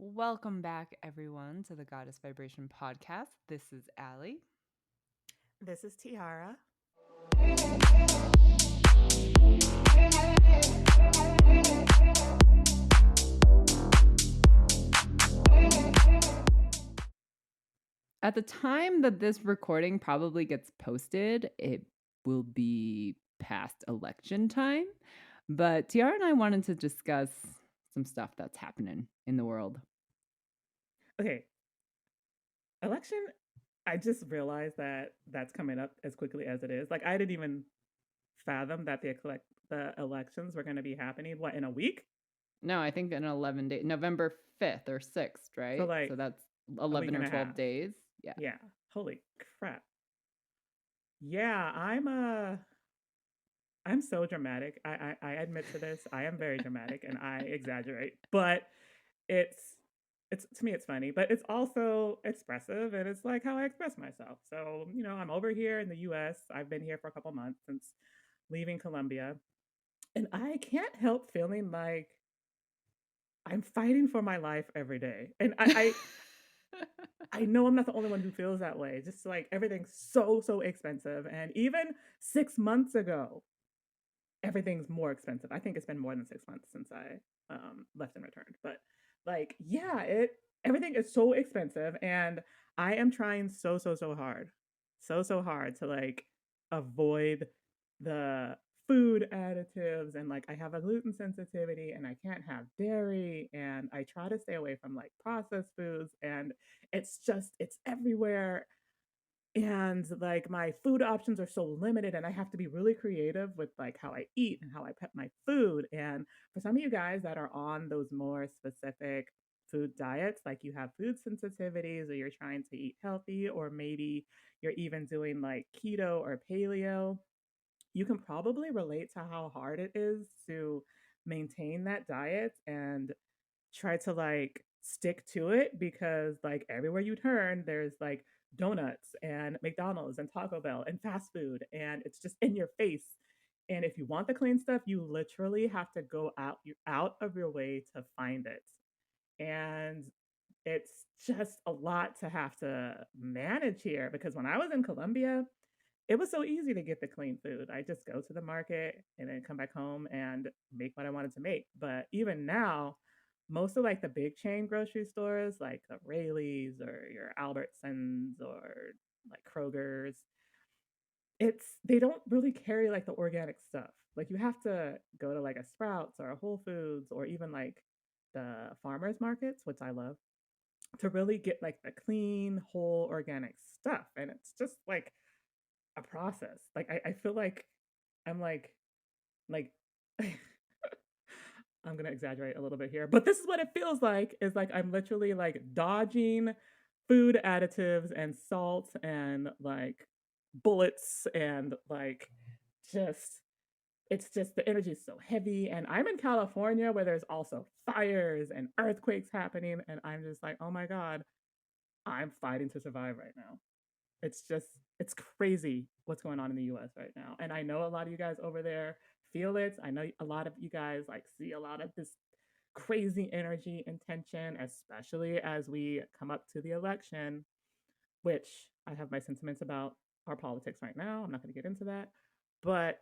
Welcome back, everyone, to the Goddess Vibration podcast. This is Allie. This is Tiara. At the time that this recording probably gets posted, it will be past election time. But Tiara and I wanted to discuss some stuff that's happening in the world. Okay, election. I just realized that that's coming up as quickly as it is. Like I didn't even fathom that the elections were going to be happening. What, in a week? No, I think in 11 days, November 5th or 6th, So right? So like that's a week 11 and or a 12 half. days. Yeah. Yeah. Holy crap. Yeah, I'm so dramatic. I admit to this. I am very dramatic and I exaggerate. But it's it's to me it's funny, but it's also expressive and it's like how I express myself. So, I'm over here in the US. I've been here for a couple months since leaving Colombia, and I can't help feeling like I'm fighting for my life every day. And I know I'm not the only one who feels that way. Just like everything's so expensive, and even 6 months ago, everything's more expensive. I think it's been more than 6 months since I left and returned. But like, yeah, it everything is so expensive, and I am trying so hard, so hard to like avoid the food additives, and like I have a gluten sensitivity and I can't have dairy, and I try to stay away from like processed foods, and it's everywhere, and like my food options are so limited, and I have to be really creative with like how I eat and how I prep my food. And for some of you guys that are on those more specific food diets, like you have food sensitivities, or you're trying to eat healthy, or maybe you're even doing like keto or paleo, you can probably relate to how hard it is to maintain that diet and try to like stick to it, because like everywhere you turn there's like donuts and McDonald's and Taco Bell and fast food, and it's just in your face. And if you want the clean stuff, you literally have to go out of your way to find it. And it's just a lot to have to manage here, because when I was in Colombia, it was so easy to get the clean food. I just go to the market and then come back home and make what I wanted to make. But even now, most of like the big chain grocery stores, like the Rayleigh's or your Albertsons or like Kroger's, they don't really carry like the organic stuff. Like you have to go to like a Sprouts or a Whole Foods, or even like the farmers markets, which I love, to really get like the clean, whole organic stuff. And it's just like a process. Like I feel like I'm like I'm gonna exaggerate a little bit here, but this is what it feels like, is like I'm literally like dodging food additives and salt and like bullets, and like just it's just the energy is so heavy. And I'm in California where there's also fires and earthquakes happening, and I'm just like, oh my God, I'm fighting to survive right now. It's just it's crazy what's going on in the US right now. And I know a lot of you guys over there feel it. I know a lot of you guys like see a lot of this crazy energy and tension, especially as we come up to the election, which I have my sentiments about our politics right now. I'm not going to get into that. But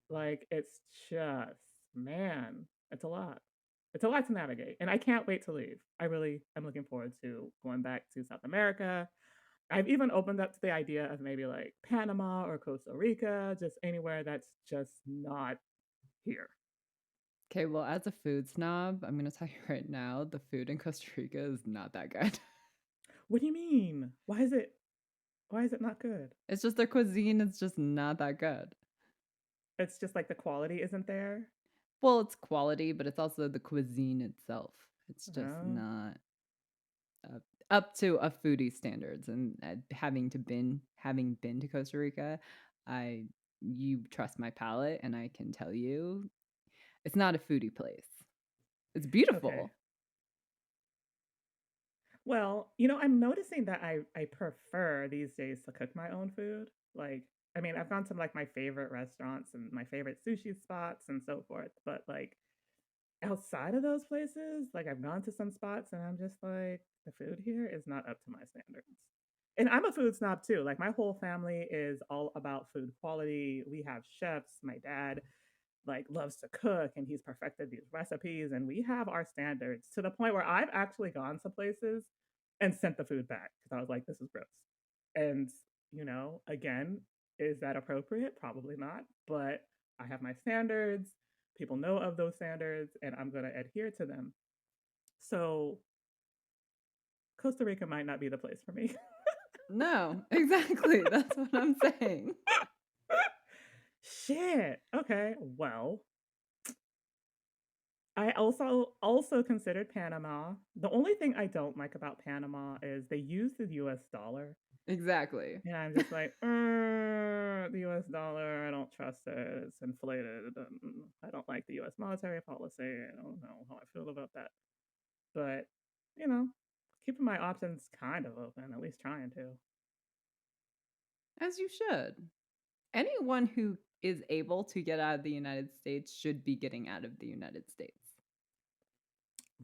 like it's just, man, it's a lot. It's a lot to navigate. And I can't wait to leave. I really am looking forward to going back to South America. I've even opened up to the idea of maybe like Panama or Costa Rica, just anywhere that's just not here. Okay, well, as a food snob, I'm going to tell you right now the food in Costa Rica is not that good. What do you mean? Why is it not good? It's just their cuisine is just not that good. It's just like the quality isn't there. Well, it's quality, but it's also the cuisine itself. It's just Oh, not up to a foodie standards. And having been to Costa Rica, I you trust my palate, and I can tell you, it's not a foodie place. It's okay. beautiful. Well, I'm noticing that I prefer these days to cook my own food. Like, I mean, I've gone to like my favorite restaurants and my favorite sushi spots and so forth, but like outside of those places, like I've gone to some spots and I'm just like, the food here is not up to my standards. And I'm a food snob too. Like my whole family is all about food quality. We have chefs. My dad like loves to cook and he's perfected these recipes and we have our standards to the point where I've actually gone to places and sent the food back because I was like, this is gross. And, again, is that appropriate? Probably not. But I have my standards. People know of those standards and I'm going to adhere to them. So Costa Rica might not be the place for me. No, exactly. That's what I'm saying. Shit. Okay. Well, I also considered Panama. The only thing I don't like about Panama is they use the US dollar. Exactly. And I'm just like, the US dollar, I don't trust it. It's inflated. I don't like the US monetary policy. I don't know how I feel about that. But, you know, keeping my options kind of open, at least trying to. As you should. Anyone who is able to get out of the United States should be getting out of the United States.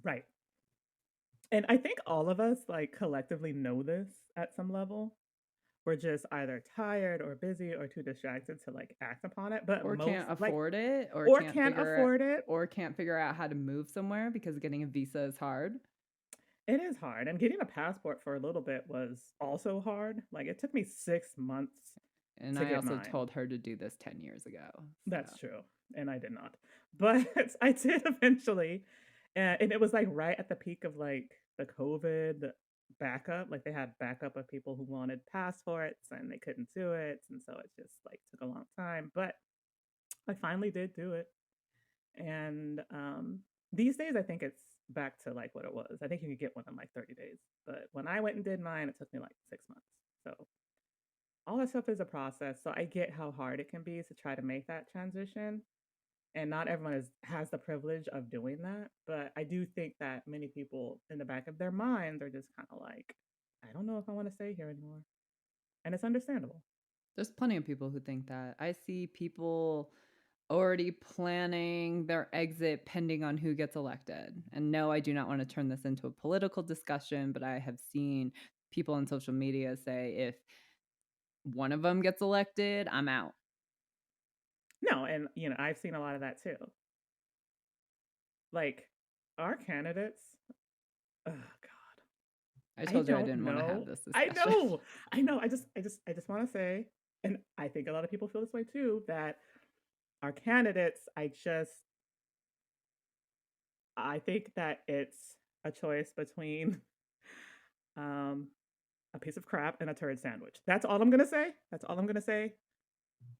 Right. And I think all of us, like, collectively know this at some level. We're just either tired or busy or too distracted to, like, act upon it. But Or most, can't like, afford it, or can't afford it. or can't figure out how to move somewhere because getting a visa is hard. It is hard. And getting a passport for a little bit was also hard. Like, it took me 6 months And to I get also mine. told her to do this 10 years ago. So, That's true. And I did not. But I did eventually. And it was like right at the peak of like the COVID backup. Like they had backup of people who wanted passports and they couldn't do it. And so it just like took a long time. But I finally did do it. And these days I think it's back to like what it was. I think you could get one in like 30 days. But when I went and did mine, it took me like 6 months. So all that stuff is a process. So I get how hard it can be to try to make that transition. And not everyone has the privilege of doing that. But I do think that many people in the back of their minds are just kind of like, I don't know if I want to stay here anymore. And it's understandable. there's plenty of people who think that. I see people already planning their exit pending on who gets elected. And no, I do not want to turn this into a political discussion, but I have seen people on social media say if one of them gets elected, I'm out. No, and I've seen a lot of that too. Like our candidates, oh God, I I told you I don't didn't want to have know. this I discussion. know. I know. I just want to say, and I think a lot of people feel this way too, that our candidates, I think that it's a choice between um, a piece of crap and a turd sandwich. That's all I'm gonna say. That's all I'm gonna say.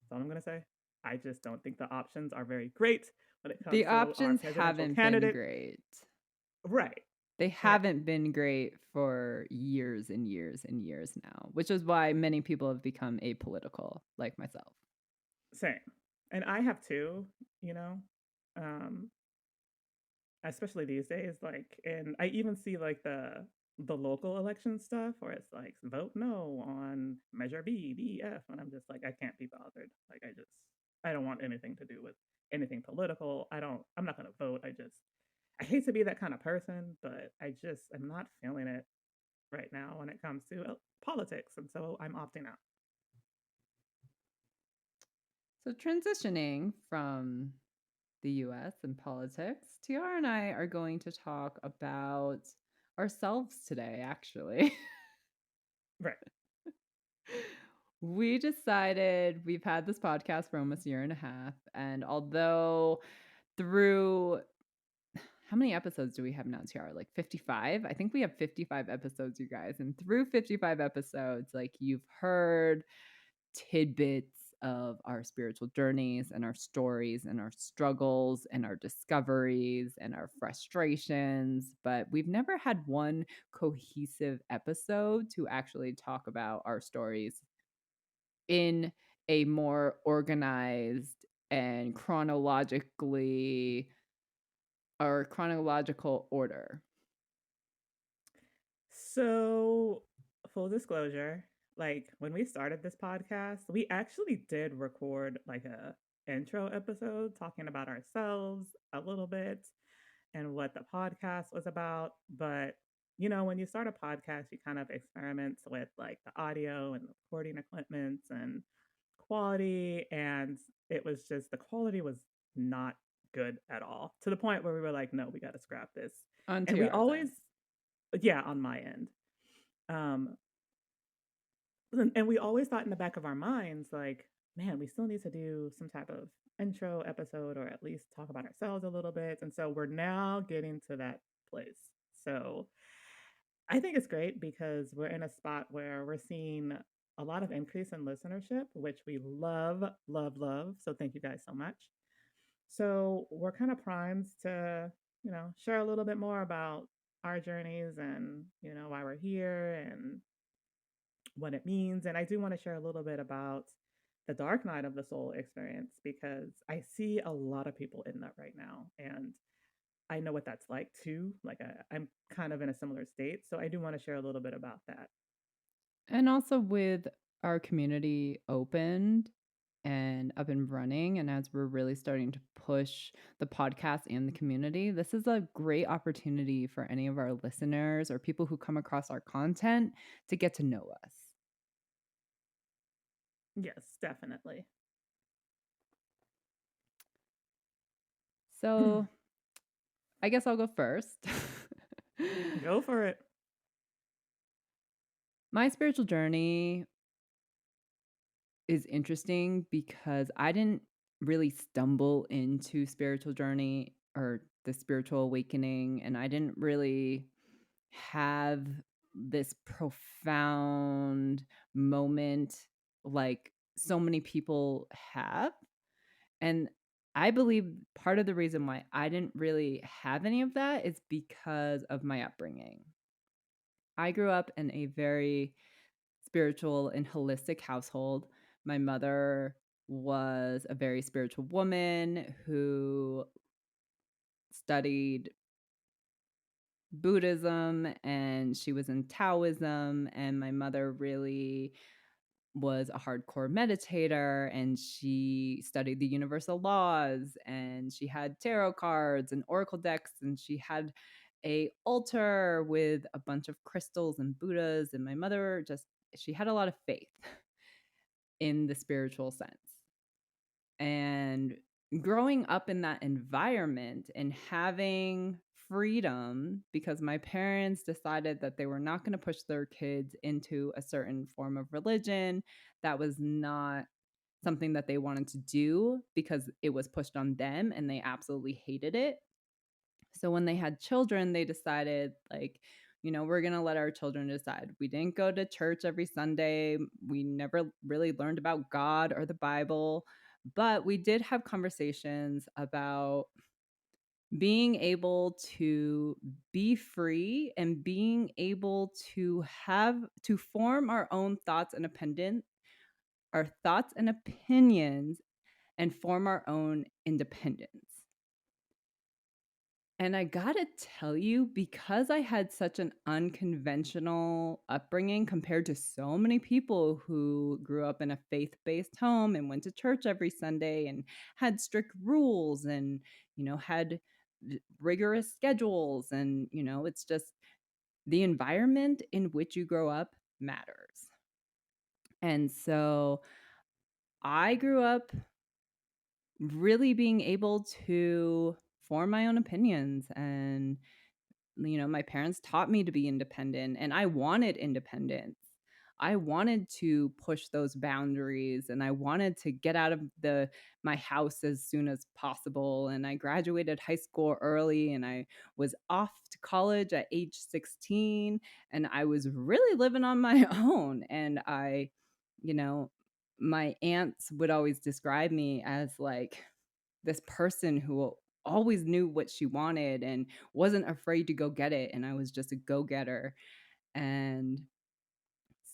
That's all I'm gonna say. I just don't think the options are very great when it comes The to our options presidential haven't been candidate. great. Right. They And haven't been great for years and years and years now, which is why many people have become apolitical, like myself. same. And I have too, you know. Um, especially these days, like, and I even see like the local election stuff where it's like vote no on measure B, D, F, and I'm just like, I can't be bothered. Like I don't want anything to do with anything political. I'm not gonna vote. I hate to be that kind of person, but I just am not feeling it right now when it comes to politics. And so I'm opting out. So, transitioning from the US and politics, Tiara and I are going to talk about ourselves today, actually. Right. We decided we've had this podcast for almost a year and a half. And although through how many episodes do we have now, Tiara? Like 55? I think we have 55 episodes, you guys. And through 55 episodes, like you've heard tidbits of our spiritual journeys and our stories and our struggles and our discoveries and our frustrations, but we've never had one cohesive episode to actually talk about our stories in a more organized and chronological order. So, full disclosure, like when we started this podcast, we actually did record like a intro episode talking about ourselves a little bit. and what the podcast was about. But, when you start a podcast, you kind of experiment with like the audio and the recording equipment and quality. And it was just, the quality was not good at all, to the point where we were like, no, we got to scrap this. On And we Tiarra's always, end. yeah, on my end. Um, and we always thought in the back of our minds, like, man, we still need to do some type of intro episode or at least talk about ourselves a little bit. And so we're now getting to that place. So I think it's great because we're in a spot where we're seeing a lot of increase in listenership, which we love, love, love. So thank you guys so much. So we're kind of primed to, share a little bit more about our journeys and, why we're here and what it means. And I do want to share a little bit about the dark night of the soul experience because I see a lot of people in that right now. And I know what that's like too. Like I'm kind of in a similar state. So I do want to share a little bit about that. And also with our community opened and up and running, and as we're really starting to push the podcast and the community, this is a great opportunity for any of our listeners or people who come across our content to get to know us. Yes, definitely. So I guess I'll go first. Go for it. My spiritual journey is interesting because I didn't really stumble into spiritual journey or the spiritual awakening, and I didn't really have this profound moment like so many people have. And I believe part of the reason why I didn't really have any of that is because of my upbringing. I grew up in a very spiritual and holistic household. My mother was a very spiritual woman who studied Buddhism and she was in Taoism. And my mother really was a hardcore meditator and she studied the universal laws and she had tarot cards and oracle decks and she had a altar with a bunch of crystals and buddhas, and my mother just she had a lot of faith in the spiritual sense. And growing up in that environment and having freedom because my parents decided that they were not going to push their kids into a certain form of religion that was not something that they wanted to do because it was pushed on them and they absolutely hated it. So when they had children, they decided, like, we're going to let our children decide. We didn't go to church every Sunday. We never really learned about God or the Bible, but we did have conversations about being able to be free and being able to have to form our own thoughts and our thoughts and opinions and form our own independence. And I gotta tell you, because I had such an unconventional upbringing compared to so many people who grew up in a faith based home and went to church every Sunday and had strict rules and, had rigorous schedules. And, it's just the environment in which you grow up matters. And so I grew up really being able to form my own opinions and my parents taught me to be independent and I wanted independence. I wanted to push those boundaries and I wanted to get out of my house as soon as possible, and I graduated high school early and I was off to college at age 16 and I was really living on my own. And you know my aunts would always describe me as like this person who always knew what she wanted and wasn't afraid to go get it. And I was just a go getter. And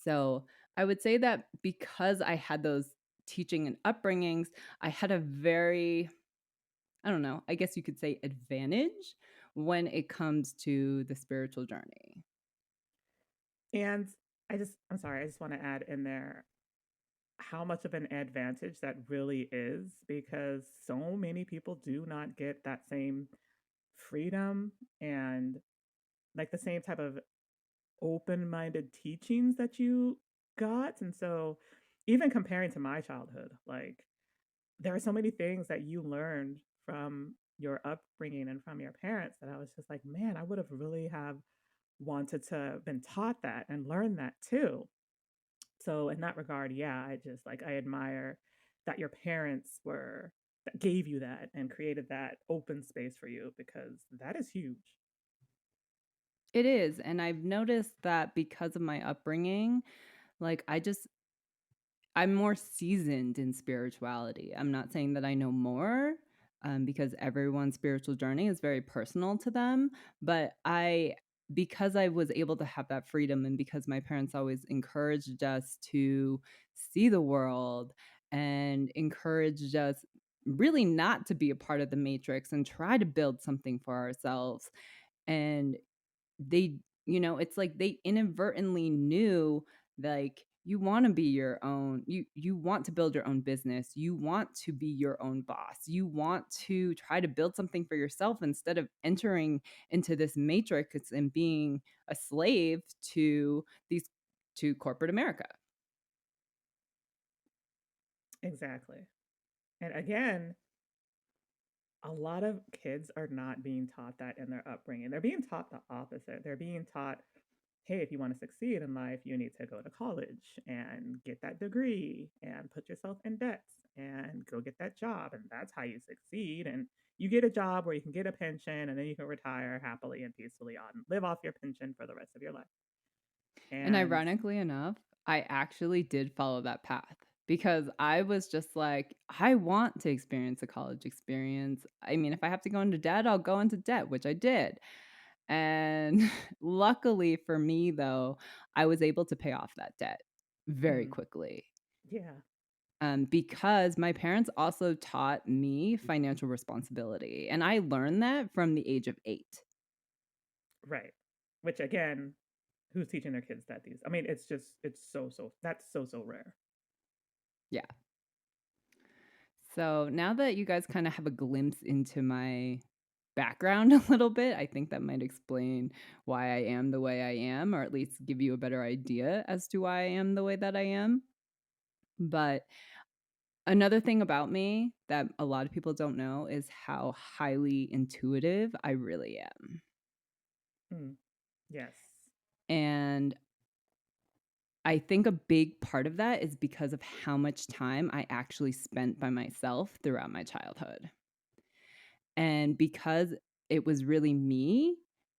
so I would say that because I had those teaching and upbringings, I had a very, I don't know, I guess you could say advantage when it comes to the spiritual journey. And I'm sorry, I just want to add in there how much of an advantage that really is because so many people do not get that same freedom and like the same type of open-minded teachings that you got. And so even comparing to my childhood, like there are so many things that you learned from your upbringing and from your parents that I was just like, man, I would have really have wanted to been taught that and learned that too. So in that regard, yeah, I just like I admire that your parents were that gave you that and created that open space for you because that is huge. It is, and I've noticed that because of my upbringing, like, I'm more seasoned in spirituality. I'm not saying that I know more, because everyone's spiritual journey is very personal to them, but because I was able to have that freedom and because my parents always encouraged us to see the world and encouraged us really not to be a part of the matrix and try to build something for ourselves. And they it's like they inadvertently knew, like, you want to be your own, you want to build your own business, you want to be your own boss, you want to try to build something for yourself instead of entering into this matrix and being a slave these to corporate America. Exactly. And again, a lot of kids are not being taught that in their upbringing. They're being taught the opposite. They're being taught, hey, if you want to succeed in life, you need to go to college and get that degree and put yourself in debt and go get that job. And that's how you succeed. And you get a job where you can get a pension and then you can retire happily and peacefully on, live off your pension for the rest of your life. And And ironically enough, I actually did follow that path because I was just like, I want to experience a college experience. I mean, if I have to go into debt, I'll go into debt, which I did. And luckily for me, though, I was able to pay off that debt very mm, quickly, yeah, because my parents also taught me financial responsibility. And I learned that from the age of 8. right. Which again, who's teaching their kids that these? I mean, it's just, it's that's so rare. Yeah. So now that you guys kind of have a glimpse into my background a little bit, I think that might explain why I am the way I am, or at least give you a better idea as to why I am the way that I am. But another thing about me that a lot of people don't know is how highly intuitive I really am. Mm, yes. And I think a big part of that is because of how much time I actually spent by myself throughout my childhood. And because it was really me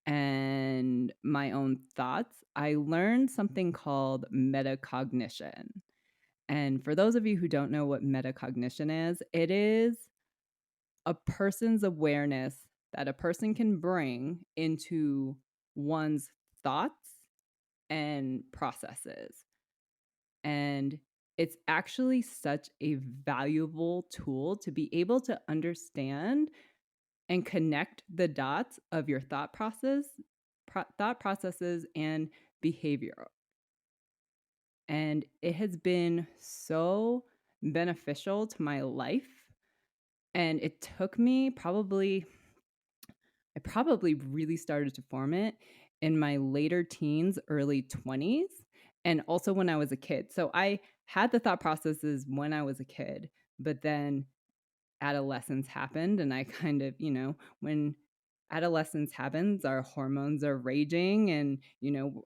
and my own thoughts, I learned something called metacognition. And for those of you who don't know what metacognition is, it is a person's awareness that a person can bring into one's thoughts and processes. And it's actually such a valuable tool to be able to understand and connect the dots of your thought processes and behavior. And it has been so beneficial to my life. And it took me I probably really started to form it in my later teens, early 20s, and also when I was a kid. So I had the thought processes when I was a kid, but then adolescence happened and I kind of, when adolescence happens, our hormones are raging and,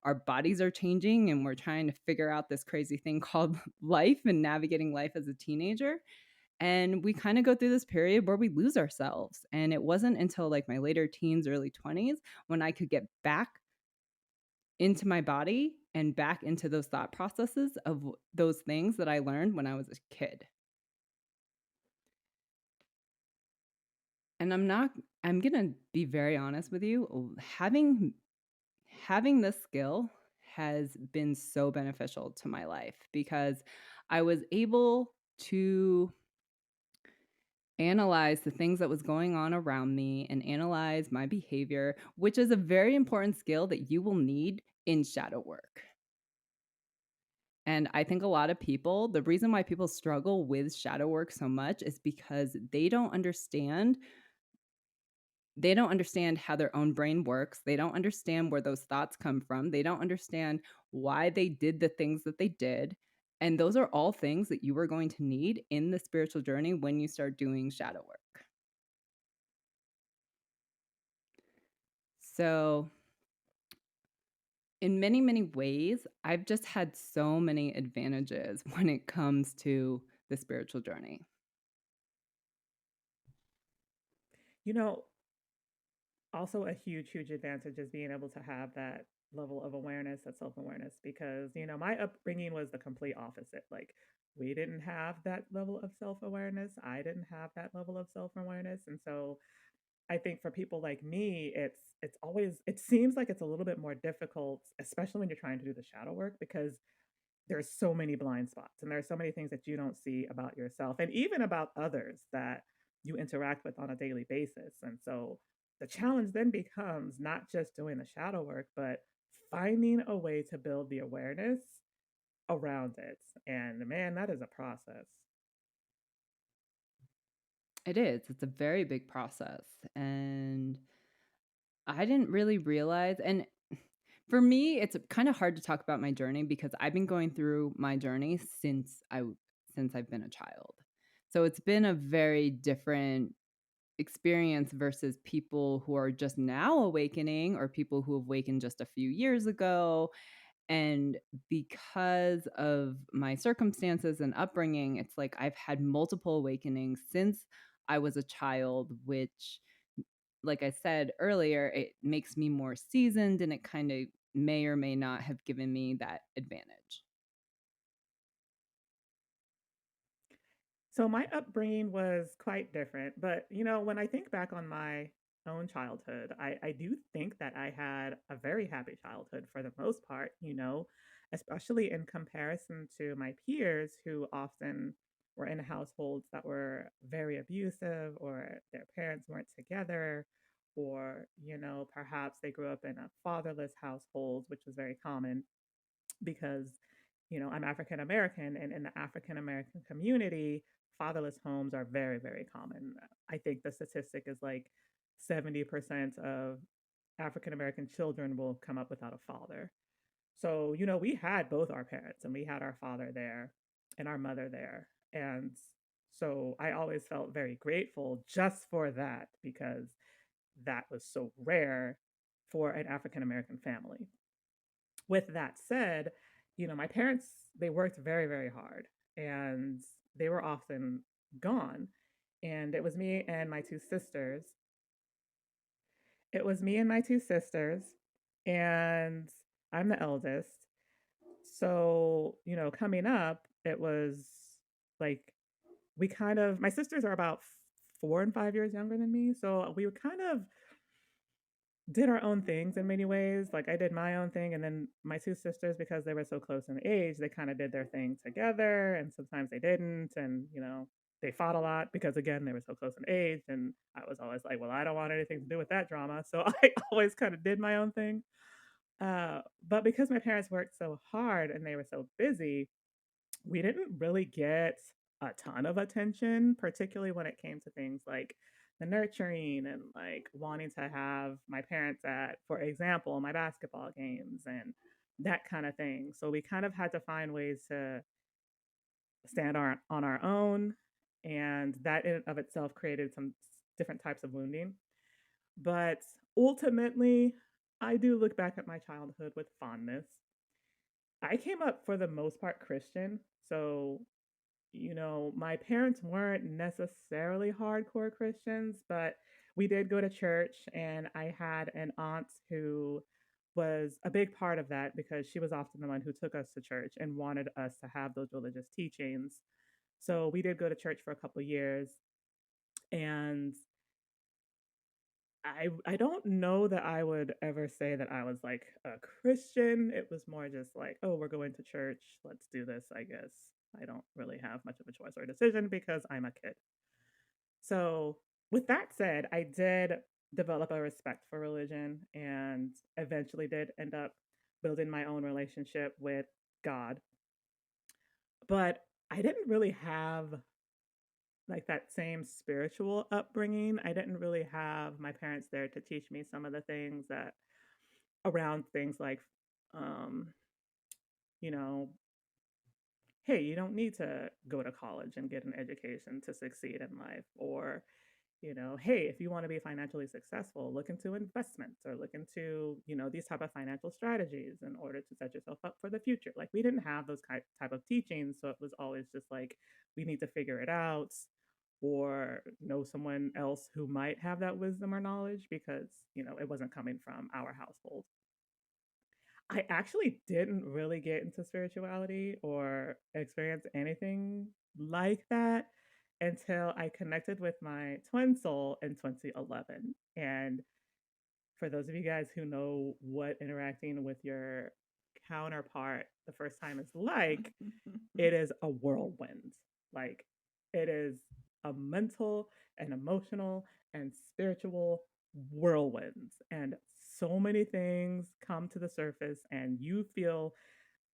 our bodies are changing and we're trying to figure out this crazy thing called life and navigating life as a teenager. And we kind of go through this period where we lose ourselves. And it wasn't until like my later teens, early 20s when I could get back into my body and back into those thought processes of those things that I learned when I was a kid. And I'm going to be very honest with you, having this skill has been so beneficial to my life because I was able to analyze the things that was going on around me and analyze my behavior, which is a very important skill that you will need in shadow work. And I think a lot of people, the reason why people struggle with shadow work so much is because they don't understand They don't understand how their own brain works. They don't understand where those thoughts come from. They don't understand why they did the things that they did. And those are all things that you are going to need in the spiritual journey when you start doing shadow work. So, in many, many ways, I've just had so many advantages when it comes to the spiritual journey. You know, also a huge, huge advantage is being able to have that level of awareness, that self awareness, because, my upbringing was the complete opposite. Like, we didn't have that level of self awareness. I didn't have that level of self awareness. And so I think for people like me, it's always it seems like it's a little bit more difficult, especially when you're trying to do the shadow work, because there's so many blind spots and there's so many things that you don't see about yourself and even about others that you interact with on a daily basis. And so the challenge then becomes not just doing the shadow work, but finding a way to build the awareness around it. And man, that is a process. It is. It's a very big process. And I didn't really realize, and for me, it's kind of hard to talk about my journey because I've been going through my journey since I've been a child. So it's been a very different experience versus people who are just now awakening or people who awakened just a few years ago. And because of my circumstances and upbringing, it's like I've had multiple awakenings since I was a child, which, like I said earlier, it makes me more seasoned and it kind of may or may not have given me that advantage. So my upbringing was quite different, but when I think back on my own childhood, I do think that I had a very happy childhood for the most part, especially in comparison to my peers who often were in households that were very abusive or their parents weren't together or, perhaps they grew up in a fatherless household, which was very common because I'm African American, and in the African American community, fatherless homes are very, very common. I think the statistic is like 70% of African American children will come up without a father. So, we had both our parents and we had our father there and our mother there. And so I always felt very grateful just for that because that was so rare for an African American family. With that said, my parents, they worked very, very hard and they were often gone. And it was me and my two sisters. It was me and my two sisters, and I'm the eldest. So, coming up, it was like my sisters are about 4 and 5 years younger than me. So we were kind of did our own things in many ways. Like I did my own thing, and then my two sisters, because they were so close in age, they kind of did their thing together, and sometimes they didn't. And they fought a lot because again they were so close in age, and I was always like, well, I don't want anything to do with that drama, so I always kind of did my own thing. But because my parents worked so hard and they were so busy, we didn't really get a ton of attention, particularly when it came to things like the nurturing and like wanting to have my parents at, for example, my basketball games and that kind of thing. So we kind of had to find ways to stand on our own. And that in and of itself created some different types of wounding. But ultimately, I do look back at my childhood with fondness. I came up for the most part Christian. So my parents weren't necessarily hardcore Christians, but we did go to church, and I had an aunt who was a big part of that because she was often the one who took us to church and wanted us to have those religious teachings. So we did go to church for a couple of years, and I don't know that I would ever say that I was like a Christian. It was more just like, oh, we're going to church. Let's do this, I guess. I don't really have much of a choice or a decision because I'm a kid. So, with that said, I did develop a respect for religion and eventually did end up building my own relationship with God. But I didn't really have like that same spiritual upbringing. I didn't really have my parents there to teach me some of the things that around things like, um, you know, hey, you don't need to go to college and get an education to succeed in life. Or, hey, if you want to be financially successful, look into investments or look into, these type of financial strategies in order to set yourself up for the future. Like we didn't have those type of teachings. So it was always just like, we need to figure it out or know someone else who might have that wisdom or knowledge because, it wasn't coming from our household. I actually didn't really get into spirituality or experience anything like that until I connected with my twin soul in 2011. And for those of you guys who know what interacting with your counterpart the first time is like, it is a whirlwind. Like, it is a mental and emotional and spiritual whirlwinds. And so many things come to the surface, and you feel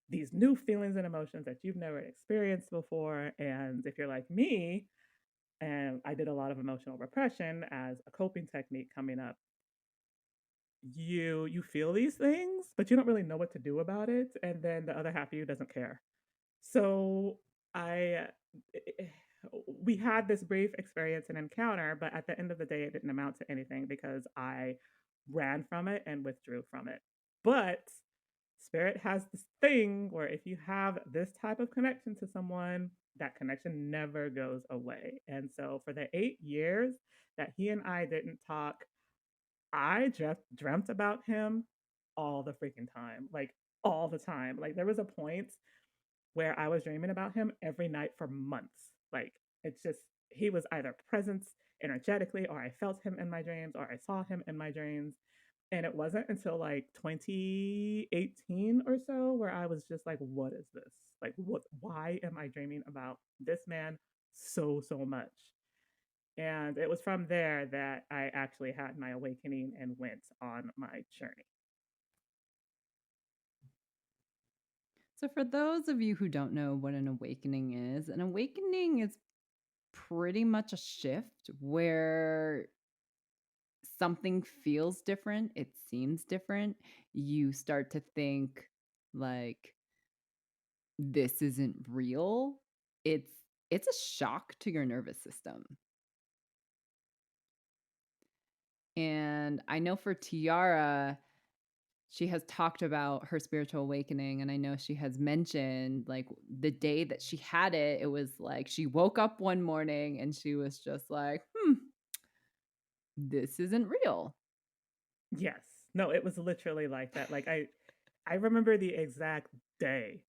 these new feelings and emotions that you've never experienced before. And if you're like me, and I did a lot of emotional repression as a coping technique coming up, you feel these things, but you don't really know what to do about it. And then the other half of you doesn't care. So I we had this brief experience and encounter, but at the end of the day, it didn't amount to anything because I ran from it and withdrew from it. But spirit has this thing where if you have this type of connection to someone, that connection never goes away. And so for the 8 years that he and I didn't talk, I just dreamt about him all the freaking time, like all the time. Like there was a point where I was dreaming about him every night for months. Like it's just he was either present energetically or I felt him in my dreams or I saw him in my dreams. And it wasn't until like 2018 or so where I was just like, what is this? Like what why am I dreaming about this man so much? And it was from there that I actually had my awakening and went on my journey. So, for those of you who don't know what an awakening is pretty much a shift where something feels different, it seems different. You start to think, like, this isn't real. It's it's a shock to your nervous system. And I know for Tiara, she has talked about her spiritual awakening, and I know she has mentioned, like, the day that she had it, it was like she woke up one morning and she was just like, this isn't real. Yes. No, it was literally like that. Like I remember the exact day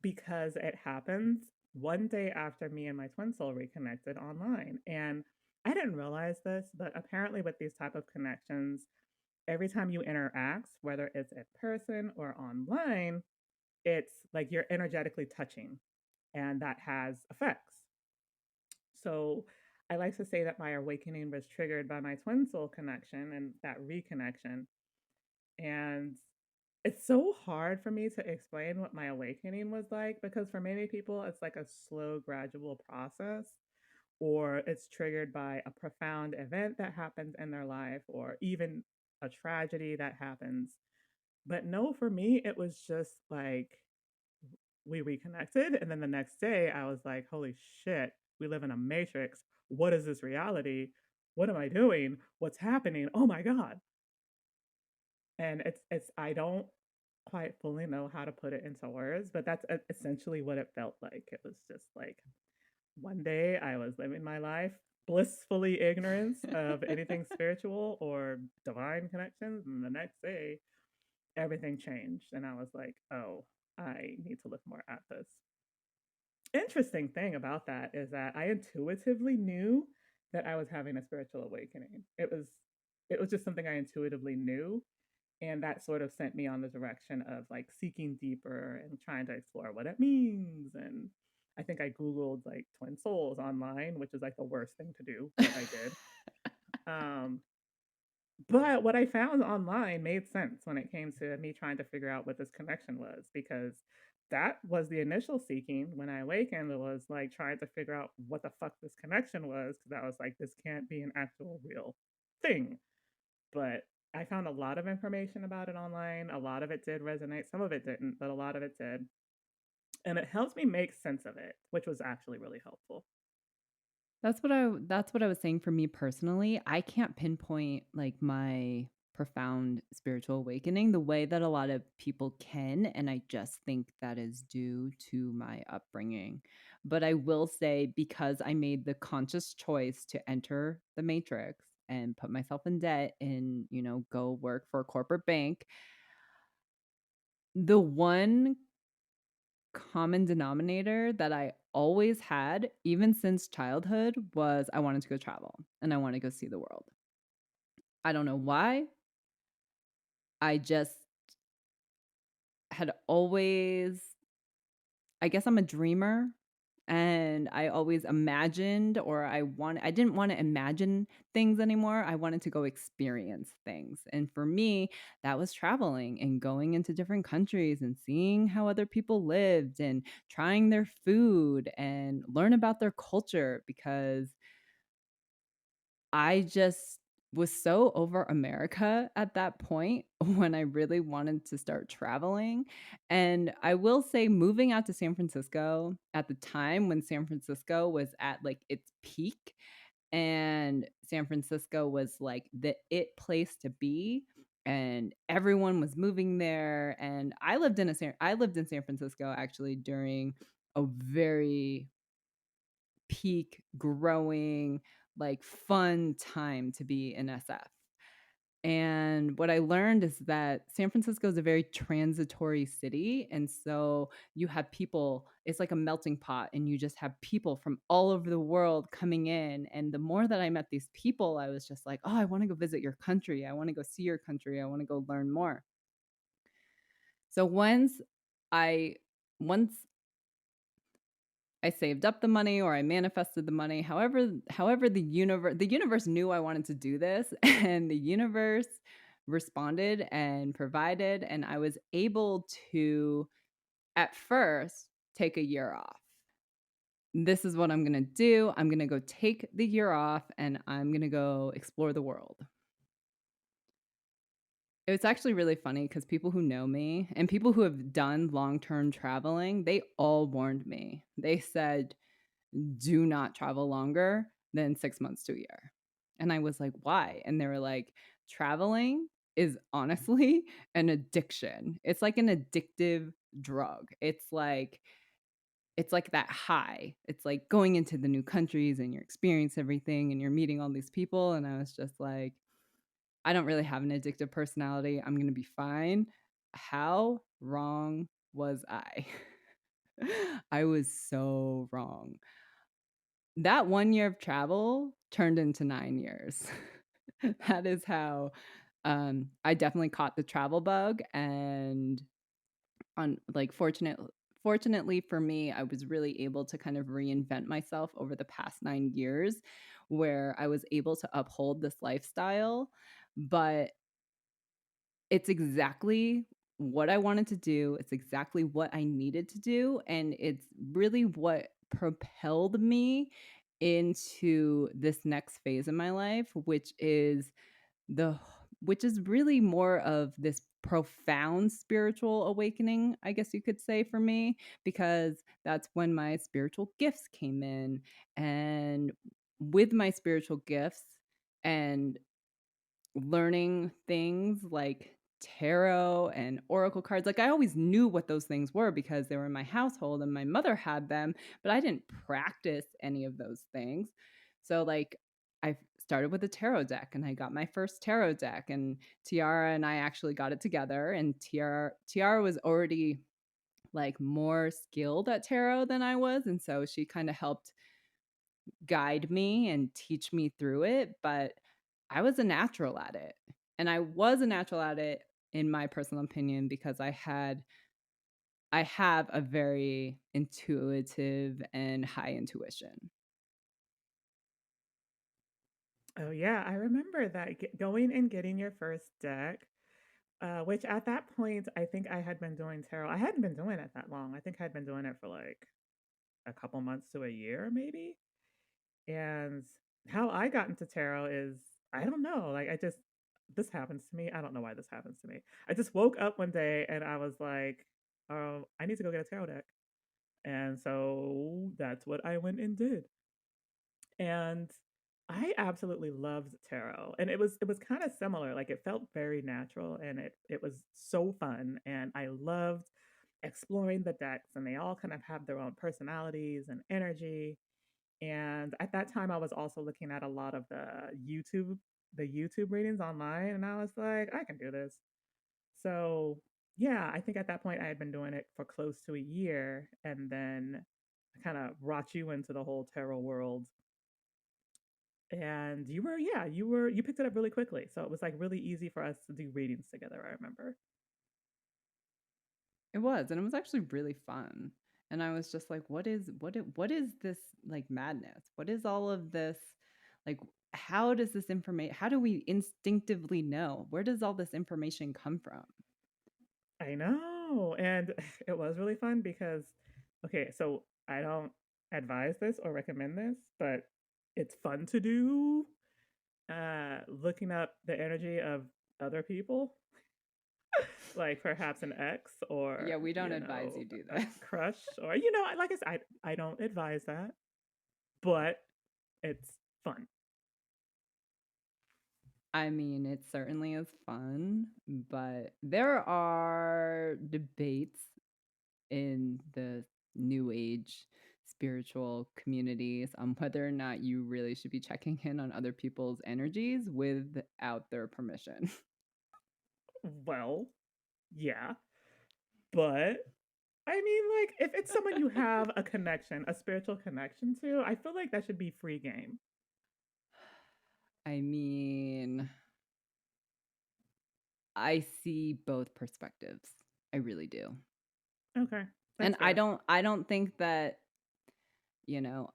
because it happens one day after me and my twin soul reconnected online. And I didn't realize this, but apparently with these type of connections, every time you interact, whether it's in person or online, it's like you're energetically touching and that has effects. So I like to say that my awakening was triggered by my twin soul connection and that reconnection. And it's so hard for me to explain what my awakening was like because for many people, it's like a slow, gradual process, or it's triggered by a profound event that happens in their life, or even a tragedy that happens. But no, for me, it was just like we reconnected. And then the next day, I was like, holy shit, we live in a matrix. What is this reality? What am I doing? What's happening? Oh my God. And I don't quite fully know how to put it into words, but that's essentially what it felt like. It was just like one day I was living my life blissfully ignorant of anything spiritual or divine connections, and the next day everything changed, and I was like, oh, I need to look more at this. Interesting thing about that is that I intuitively knew that I was having a spiritual awakening. It was just something I intuitively knew, and that sort of sent me on the direction of like seeking deeper and trying to explore what it means. And I think I googled like twin souls online, which is like the worst thing to do, but I did. um But what I found online made sense when it came to me trying to figure out what this connection was, because that was the initial seeking when I awakened. It was like trying to figure out what the fuck this connection was, because I was like, this can't be an actual real thing. But I found a lot of information about it online. A lot of it did resonate. Some of it didn't, but a lot of it did. And it helps me make sense of it, which was actually really helpful. That's what I was saying for me personally. I can't pinpoint like my profound spiritual awakening the way that a lot of people can, and I just think that is due to my upbringing. But I will say because I made the conscious choice to enter the matrix and put myself in debt and, go work for a corporate bank, the one common denominator that I always had, even since childhood, was I wanted to go travel and I want to go see the world. I don't know why. I just had always, I guess I'm a dreamer, and I always imagined, or I didn't want to imagine things anymore. I wanted to go experience things. And for me, that was traveling and going into different countries and seeing how other people lived and trying their food and learn about their culture, because I just was so over America at that point when I really wanted to start traveling. And I will say, moving out to San Francisco at the time when San Francisco was at like its peak, and San Francisco was like the it place to be, and everyone was moving there. And I lived in San Francisco actually during a very peak growing, like fun time to be in SF. And what I learned is that San Francisco is a very transitory city. And so you have people, it's like a melting pot, and you just have people from all over the world coming in. And the more that I met these people, I was just like, oh, I want to go visit your country. I want to go see your country. I want to go learn more. So I, once I saved up the money or I manifested the money. However the universe knew I wanted to do this and the universe responded and provided, and I was able to at first take a year off. This is what I'm going to do. I'm going to go take the year off and I'm going to go explore the world. It's actually really funny because people who know me and people who have done long-term traveling, they all warned me. They said, do not travel longer than 6 months to a year. And I was like, why? And they were like, traveling is honestly an addiction. It's like an addictive drug. It's like that high. It's like going into the new countries and you experience everything and you're meeting all these people. And I was just like, I don't really have an addictive personality. I'm going to be fine. How wrong was I? I was so wrong. That 1 year of travel turned into 9 years. That is how, I definitely caught the travel bug, and on like, fortunately for me, I was really able to kind of reinvent myself over the past 9 years, where I was able to uphold this lifestyle, but it's exactly what I wanted to do, it's exactly what I needed to do, and it's really what propelled me into this next phase in my life, the which is really more of this profound spiritual awakening, I guess you could say, for me, because that's when my spiritual gifts came in. And with my spiritual gifts and learning things like tarot and oracle cards. Like, I always knew what those things were because they were in my household and my mother had them, but I didn't practice any of those things. So like, I started with a tarot deck and I got my first tarot deck, and Tiara and I actually got it together, and Tiara was already like more skilled at tarot than I was, and so she kind of helped guide me and teach me through it, but I was a natural at it. And I was a natural at it, in my personal opinion, because I have a very intuitive and high intuition. Oh yeah, I remember that going and getting your first deck, which at that point I think I had been doing tarot. I hadn't been doing it that long. I think I'd been doing it for like a couple months to a year, maybe. And how I got into tarot is I don't know. Like I just this happens to me. I don't know why this happens to me. I just woke up one day and I was like, "Oh, I need to go get a tarot deck." And so that's what I went and did. And I absolutely loved tarot. And it was kind of similar. Like it felt very natural and it was so fun and I loved exploring the decks and they all kind of have their own personalities and energy. And at that time I was also looking at a lot of the YouTube readings online and I was like, I can do this. So, yeah, I think at that point I had been doing it for close to a year and then I kind of brought you into the whole tarot world and you picked it up really quickly. So it was like really easy for us to do readings together, I remember. It was, and it was actually really fun. And I was just like, what is this like madness? What is all of this? Like, how does this information, how do we instinctively know? Where does all this information come from? I know. And it was really fun because okay, so I don't advise this or recommend this, but it's fun to do looking up the energy of other people, like perhaps an ex Yeah, or, we don't advise you do a this. crush or like I said, I don't advise that, but it's fun. I mean, it certainly is fun, but there are debates in the new age spiritual communities on whether or not you really should be checking in on other people's energies without their permission. Well, yeah, but I mean, like, if it's someone you have a connection, a spiritual connection to, I feel like that should be free game. I mean, I see both perspectives. I really do. Okay, And that's fair. I don't think that,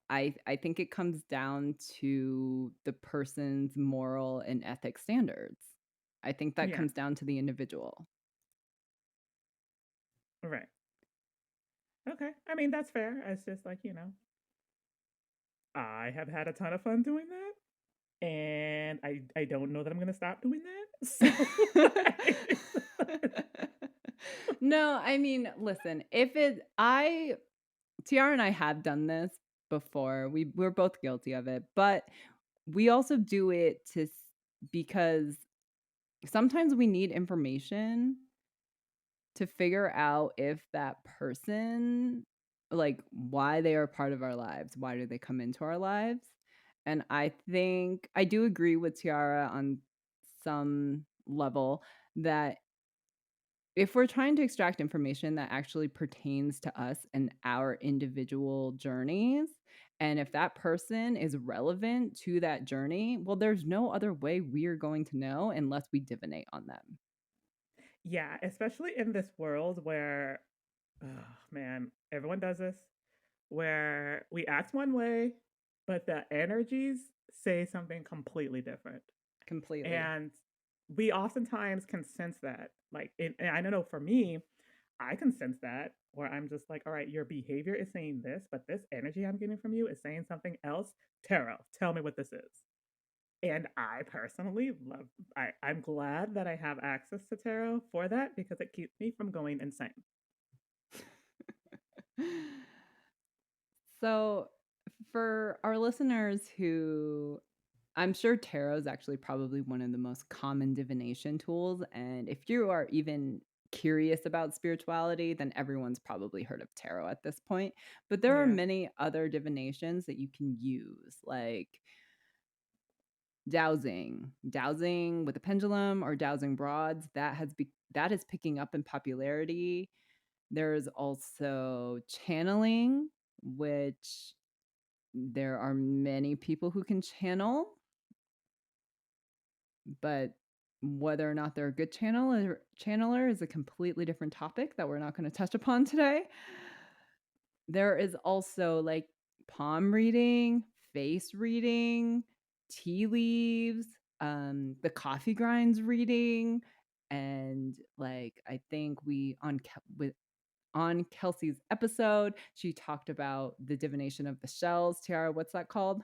I think it comes down to the person's moral and ethic standards. I think that Yeah, comes down to the individual. right. Okay, I mean that's fair. It's just like I have had a ton of fun doing that, and I don't know that I'm gonna stop doing that. So, No, I mean, listen, if it I Tiara and I have done this before. We're both guilty of it, but we also do it because sometimes we need information to figure out if that person, like, why they are part of our lives. Why do they come into our lives? And I think I do agree with Tiara on some level that if we're trying to extract information that actually pertains to us and our individual journeys, and if that person is relevant to that journey, well, there's no other way we're going to know unless we divinate on them. yeah, especially in this world where, oh man, everyone does this, where we act one way, but the energies say something completely different. Completely. And we oftentimes can sense that. Like, and I don't know, for me, I can sense that where I'm just like, all right, your behavior is saying this, but this energy I'm getting from you is saying something else. Tarot, tell me what this is. And I personally love, I'm glad that I have access to tarot for that because it keeps me from going insane. So, for our listeners who I'm sure tarot is actually probably one of the most common divination tools. And if you are even curious about spirituality, then everyone's probably heard of tarot at this point. But there are Yeah. many other divinations that you can use, like dowsing with a pendulum or dowsing rods. That is picking up in popularity. There's also channeling, which there are many people who can channel, but whether or not they're a good channeler is a completely different topic that we're not going to touch upon today. There is also like palm reading, face reading, tea leaves, the coffee grinds reading, and like I think we on Kelsey's episode, she talked about the divination of the shells. Tiara, what's that called?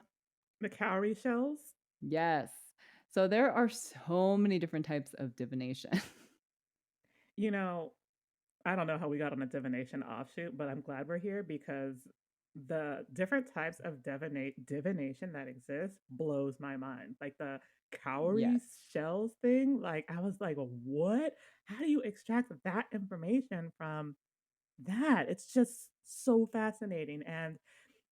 The cowrie shells. Yes. So there are so many different types of divination. You know, I don't know how we got on a divination offshoot, but I'm glad we're here because the different types of divination that exist blows my mind. Like the cowrie Yes. shells thing, like I was like, what? How do you extract that information from that? It's just so fascinating. And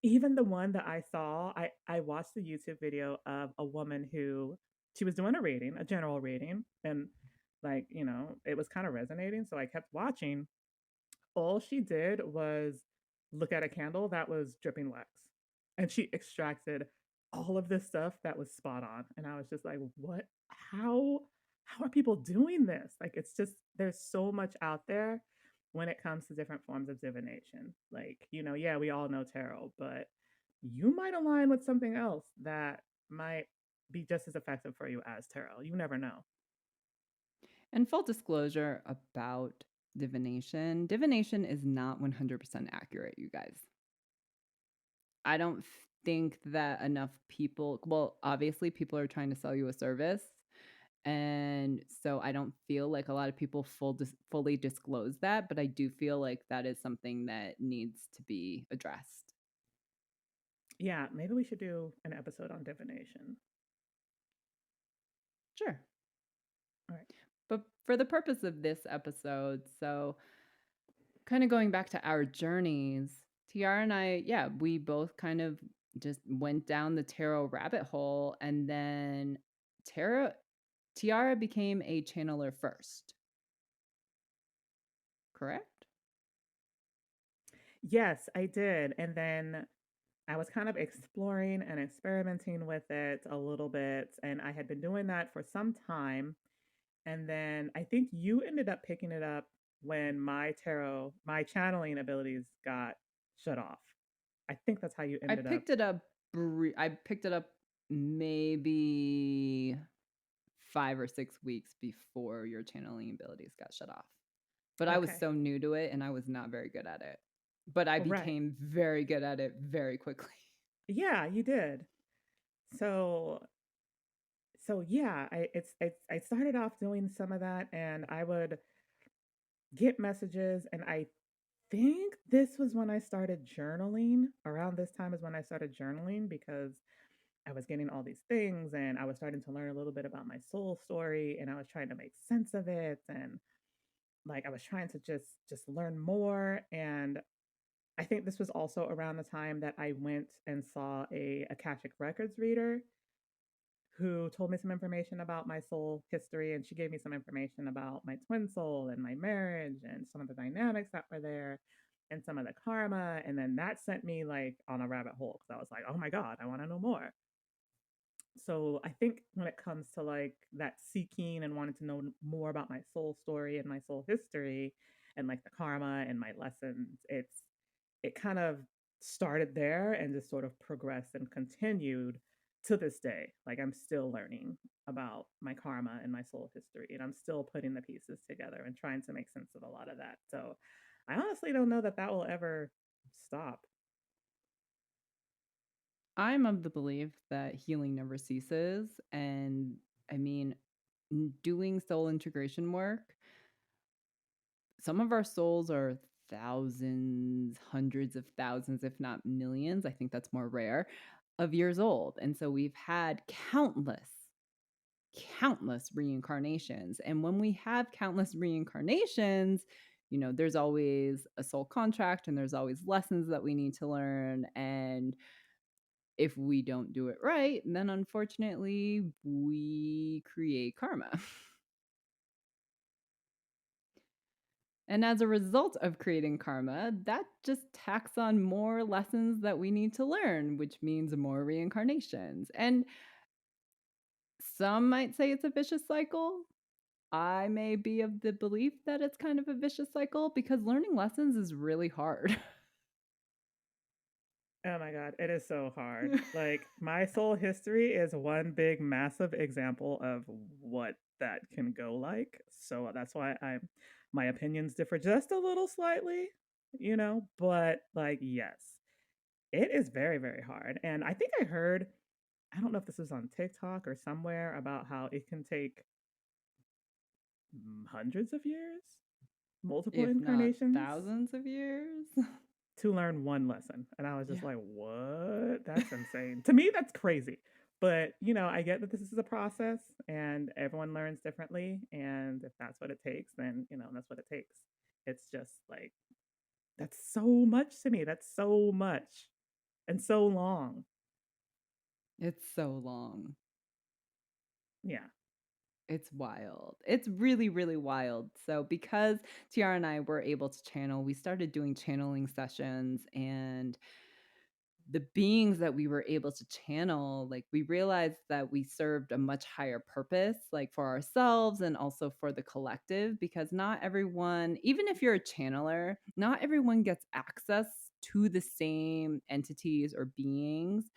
even the one that I saw, I watched the YouTube video of a woman who she was doing a reading, a general reading, and like, it was kind of resonating, so I kept watching. All she did was look at a candle that was dripping wax. And she extracted all of this stuff that was spot on. And I was just like, what? How how are people doing this? Like it's just there's so much out there when it comes to different forms of divination. Like, yeah, we all know tarot, but you might align with something else that might be just as effective for you as tarot. You never know. And full disclosure about divination is not 100% accurate, you guys. I don't think that enough people, well, obviously, people are trying to sell you a service. And so I don't feel like a lot of people fully disclose that, but I do feel like that is something that needs to be addressed. Yeah, maybe we should do an episode on divination. Sure. All right. But for the purpose of this episode, so kind of going back to our journeys, Tiara and I, yeah, we both kind of just went down the tarot rabbit hole, and then tarot Tiara became a channeler first, correct? Yes, I did. And then I was kind of exploring and experimenting with it a little bit. And I had been doing that for some time. And then I think you ended up picking it up when my channeling abilities got shut off. I think that's how you I ended up. picked it up. I picked it up maybe 5 or 6 weeks before your channeling abilities got shut off. But I was Okay. so new to it, and I was not very good at it. But I Right. became very good at it very quickly. Yeah, you did. So yeah, I started off doing some of that and I would get messages and I think this was when I started journaling. Around this time is when I started journaling because I was getting all these things and I was starting to learn a little bit about my soul story and I was trying to make sense of it and like I was trying to just learn more and I think this was also around the time that I went and saw a Akashic Records reader who told me some information about my soul history and she gave me some information about my twin soul and my marriage and some of the dynamics that were there and some of the karma and then that sent me like on a rabbit hole because I was like, oh my god, I want to know more. So I think when it comes to like that seeking and wanting to know more about my soul story and my soul history and like the karma and my lessons, it kind of started there and just sort of progressed and continued to this day. Like I'm still learning about my karma and my soul history, and I'm still putting the pieces together and trying to make sense of a lot of that. So I honestly don't know that that will ever stop. I'm of the belief that healing never ceases. And I mean, doing soul integration work, some of our souls are thousands, hundreds of thousands, if not millions. I think that's more rare of years old. And so we've had countless reincarnations. And when we have countless reincarnations, there's always a soul contract and there's always lessons that we need to learn. And if we don't do it right, then unfortunately we create karma. And as a result of creating karma, that just tacks on more lessons that we need to learn, which means more reincarnations. And some might say it's a vicious cycle. I may be of the belief that it's kind of a vicious cycle because learning lessons is really hard. Oh my god, it is so hard. Like my soul history is one big massive example of what that can go like. So that's why I'm my opinions differ just a little slightly, but like yes, it is very very hard. And I think I don't know if this was on TikTok or somewhere about how it can take hundreds of years, multiple If not incarnations thousands of years. to learn one lesson. And I was just Yeah. like, what? That's insane. To me, that's crazy. But, I get that this is a process and everyone learns differently. And if that's what it takes, then, that's what it takes. It's just like, that's so much to me. That's so much and so long. It's so long. Yeah. It's wild. It's really, really wild. So, because Tiara and I were able to channel, we started doing channeling sessions, and the beings that we were able to channel, like, we realized that we served a much higher purpose, like for ourselves and also for the collective, because not everyone, even if you're a channeler, not everyone gets access to the same entities or beings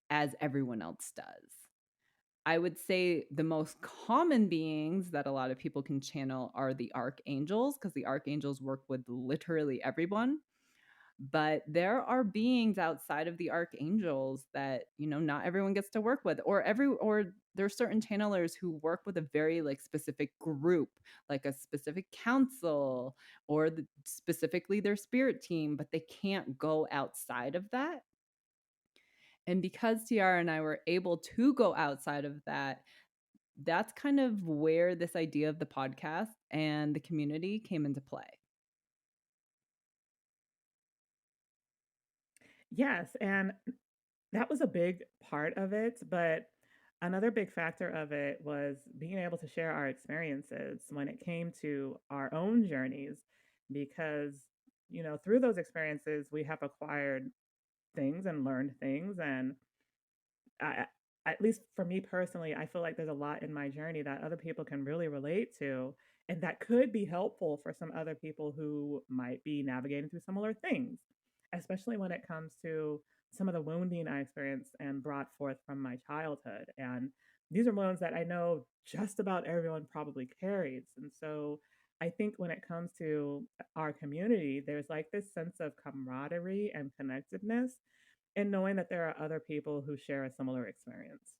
as everyone else does. I would say the most common beings that a lot of people can channel are the archangels, because the archangels work with literally everyone. But there are beings outside of the archangels that, not everyone gets to work with, or there's certain channelers who work with a very like specific group, like a specific council, or specifically their spirit team, but they can't go outside of that. And because Tiara and I were able to go outside of that, that's kind of where this idea of the podcast and the community came into play. Yes. And that was a big part of it. But another big factor of it was being able to share our experiences when it came to our own journeys, because, through those experiences, we have acquired things and learned things. And I, at least for me personally, I feel like there's a lot in my journey that other people can really relate to, and that could be helpful for some other people who might be navigating through similar things, especially when it comes to some of the wounding I experienced and brought forth from my childhood. And these are wounds that I know just about everyone probably carries. And so I think when it comes to our community, there's like this sense of camaraderie and connectedness and knowing that there are other people who share a similar experience.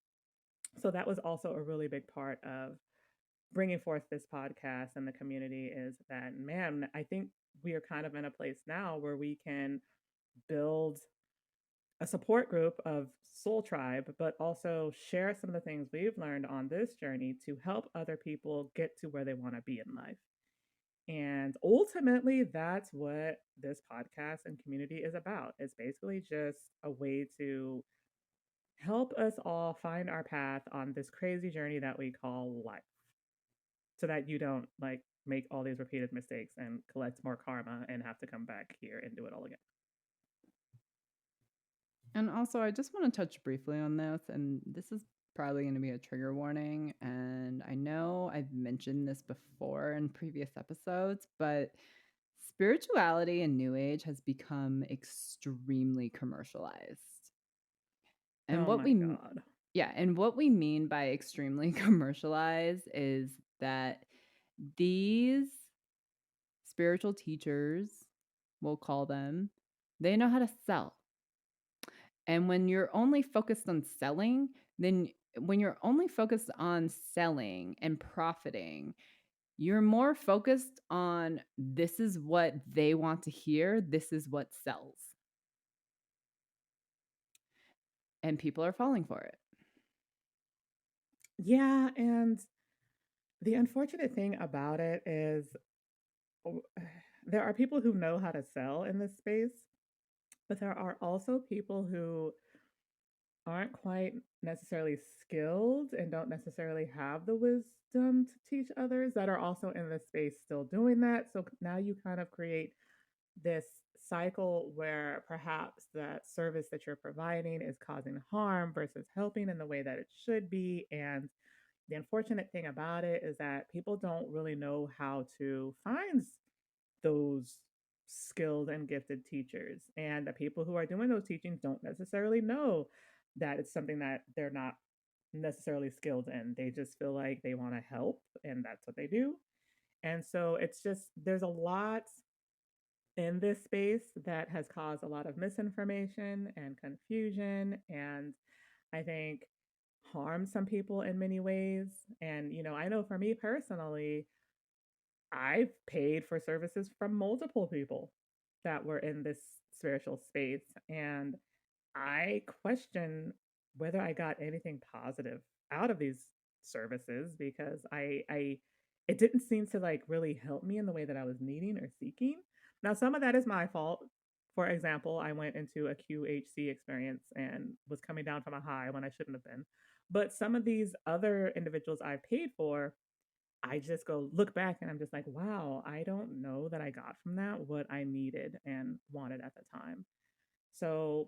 So that was also a really big part of bringing forth this podcast and the community, is that, man, I think we are kind of in a place now where we can build a support group of soul tribe, but also share some of the things we've learned on this journey to help other people get to where they want to be in life. And ultimately, that's what this podcast and community is about. It's basically just a way to help us all find our path on this crazy journey that we call life, so that you don't like make all these repeated mistakes and collect more karma and have to come back here and do it all again. And also, I just want to touch briefly on this, and this is probably going to be a trigger warning. And I know I've mentioned this before in previous episodes, but spirituality and New Age has become extremely commercialized. And Oh what my we God. Yeah, and what we mean by extremely commercialized is that these spiritual teachers, we'll call them, they know how to sell. And when you're only focused on selling, then when you're only focused on selling and profiting, you're more focused on this is what they want to hear, this is what sells. And people are falling for it. Yeah, and the unfortunate thing about it is, oh, there are people who know how to sell in this space, but there are also people who aren't quite necessarily skilled and don't necessarily have the wisdom to teach others that are also in this space still doing that. So now you kind of create this cycle where perhaps the service that you're providing is causing harm versus helping in the way that it should be. And the unfortunate thing about it is that people don't really know how to find those skilled and gifted teachers. And the people who are doing those teachings don't necessarily know that it's something that they're not necessarily skilled in. They just feel like they want to help, and that's what they do. And so it's just, there's a lot in this space that has caused a lot of misinformation and confusion, and I think harmed some people in many ways. And, I know for me personally, I've paid for services from multiple people that were in this spiritual space. And I question whether I got anything positive out of these services because it didn't seem to like really help me in the way that I was needing or seeking. Now, some of that is my fault. For example, I went into a QHC experience and was coming down from a high when I shouldn't have been. But some of these other individuals I paid for, I just go look back and I'm just like, wow, I don't know that I got from that what I needed and wanted at the time. So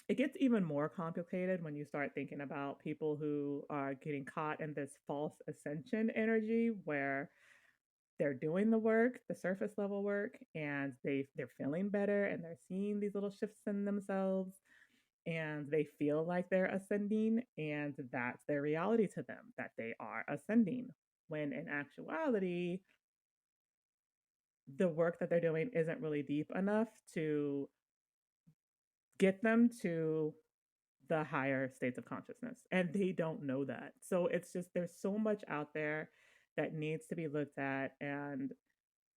it gets even more complicated when you start thinking about people who are getting caught in this false ascension energy where they're doing the work, the surface level work, and they're feeling better and they're seeing these little shifts in themselves and they feel like they're ascending and that's their reality to them that they are ascending when in actuality the work that they're doing isn't really deep enough to get them to the higher states of consciousness. And they don't know that. So it's just, there's so much out there that needs to be looked at. And